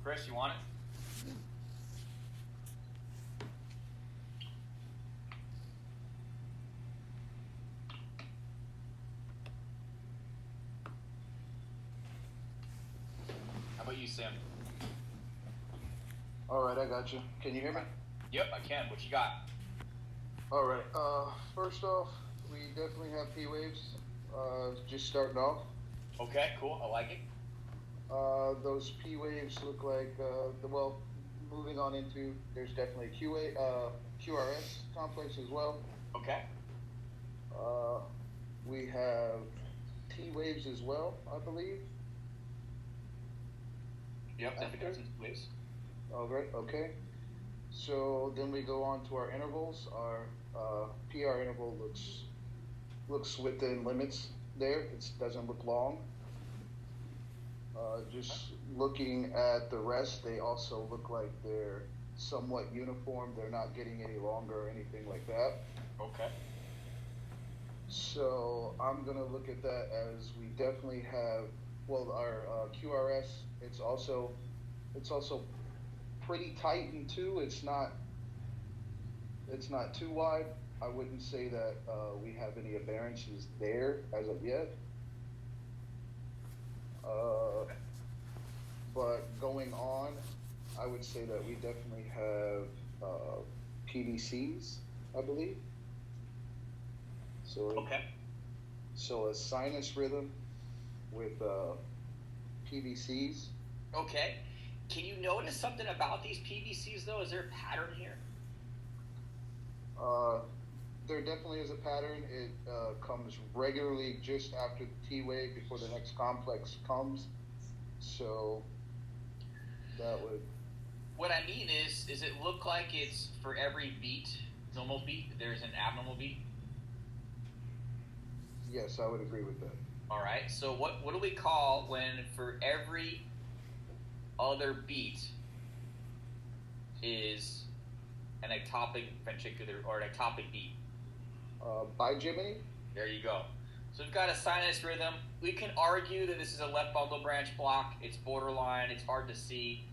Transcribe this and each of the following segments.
Chris, you want it? How about you, Sam? All right, I got you. Can you hear me? Yep, I can. What you got? All right. First off, we definitely have P waves. Just starting off. Okay, cool. I like it. Those P waves look like moving on into there's definitely a QRS complex as well. Okay. We have T waves as well, I believe. Yep, definitely some waves. All right. Okay. So then we go on to our intervals. Our PR interval looks within limits there. It doesn't look long. Just looking at the rest, they also look like they're somewhat uniform. They're not getting any longer or anything like that. Okay. So I'm gonna look at that as we definitely have. Well, our QRS. It's also pretty tight in two. It's not too wide. I wouldn't say that we have any aberrances there as of yet. But going on, I would say that we definitely have PVCs, I believe. So a sinus rhythm with PVCs. Okay. Can you notice something about these PVCs though? Is there a pattern here? There definitely is a pattern. It comes regularly just after the T wave before the next complex comes. So that would. What I mean is it look like it's for every beat, normal beat, there's an abnormal beat? Yes, I would agree with that. All right. So what do we call when for every other beat is an ectopic ventricular or an ectopic beat? Bigeminy? There you go. So we've got a sinus rhythm. We can argue that this is a left bundle branch block. It's borderline. It's hard to see.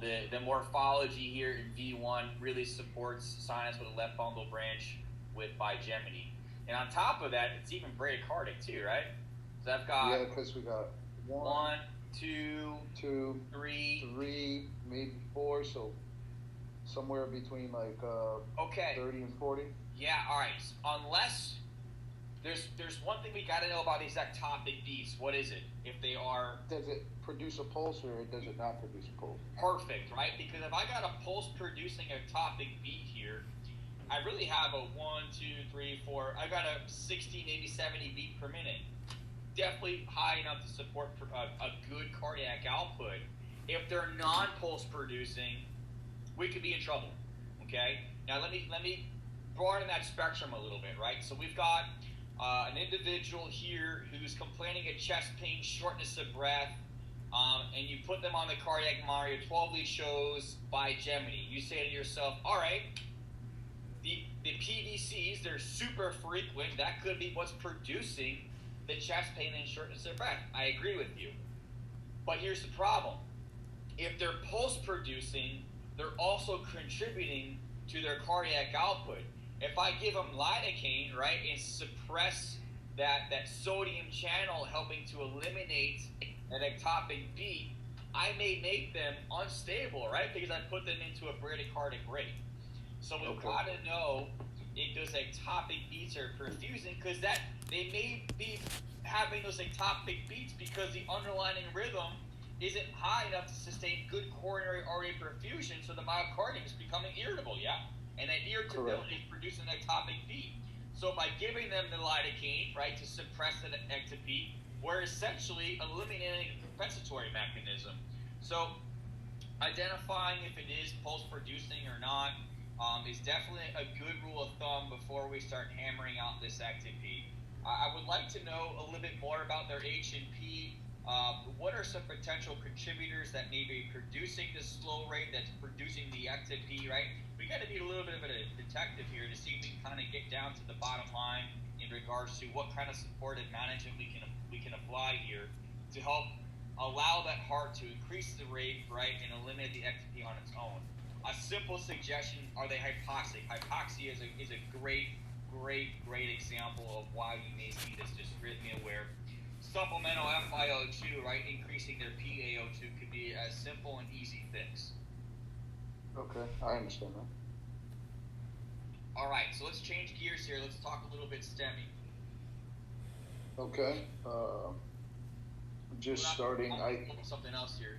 The morphology here in V1 really supports sinus with a left bundle branch with bigeminy. And on top of that, it's even bradycardic too, right? So I've got because we got one, two, three, maybe four. So somewhere between like 30 and 40. Yeah, all right. Unless there's one thing we got to know about these ectopic beats. What is it? If they are, does it produce a pulse or does it not produce a pulse? Perfect, right? Because if I got a pulse producing ectopic beat here, I really have a 1, 2, 3, 4. I got a 60, maybe 70 beat per minute. Definitely high enough to support a good cardiac output. If they're non-pulse producing, we could be in trouble. Okay. Now let me broaden that spectrum a little bit, right? So we've got an individual here who's complaining of chest pain, shortness of breath, and you put them on the cardiac monitor. 12 lead shows bigeminy. You say to yourself, all right. The PVCs, they're super frequent. That could be what's producing the chest pain and shortness of breath. I agree with you. But here's the problem. If they're pulse producing, they're also contributing to their cardiac output. If I give them lidocaine, right, and suppress that sodium channel helping to eliminate an ectopic beat, I may make them unstable, right, because I put them into a bradycardic rate. So we've got to know if those ectopic beats are perfusing, because that they may be having those ectopic beats because the underlying rhythm isn't high enough to sustain good coronary artery perfusion, so the myocardium is becoming irritable, yeah? And that irritability is producing an ectopic beat. So by giving them the lidocaine, right, to suppress the ectopy, we're essentially eliminating a compensatory mechanism. So identifying if it is pulse producing or not is definitely a good rule of thumb before we start hammering out this ectopy. I would like to know a little bit more about their H&P. What are some potential contributors that may be producing the slow rate that's producing the ectopy, right? We got to be a little bit of a detective here to see if we can kind of get down to the bottom line in regards to what kind of supportive management we can apply here to help allow that heart to increase the rate, right, and eliminate the ectopy on its own. A simple suggestion: are they hypoxic? Hypoxia is a great example of why you may see this dysrhythmia where supplemental FiO2, right, increasing their PaO2 could be a simple and easy fix. Okay, I understand that. All right, so let's change gears here. Let's talk a little bit STEMI. Okay. Just starting. Something else here.